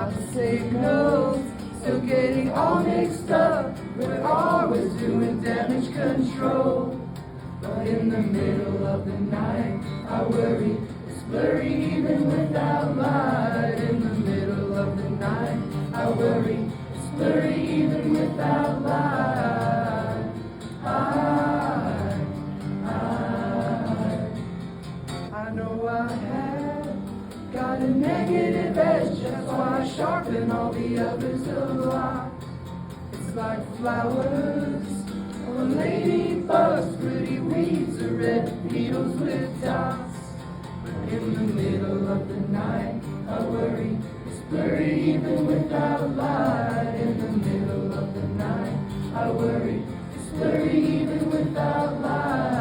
about to signals, still getting all mixed up. We're always doing damage control. But in the middle of the night, I worry, it's blurry even without light. In the middle of the night, I worry, it's blurry even without light. I know I have got a negative edge, that's why I sharpen all the others a lot. It's like flowers or ladybugs, pretty weeds or red needles with dots. In the middle of the night, I worry, it's blurry even without light. In the middle of the night, I worry, it's blurry even without light.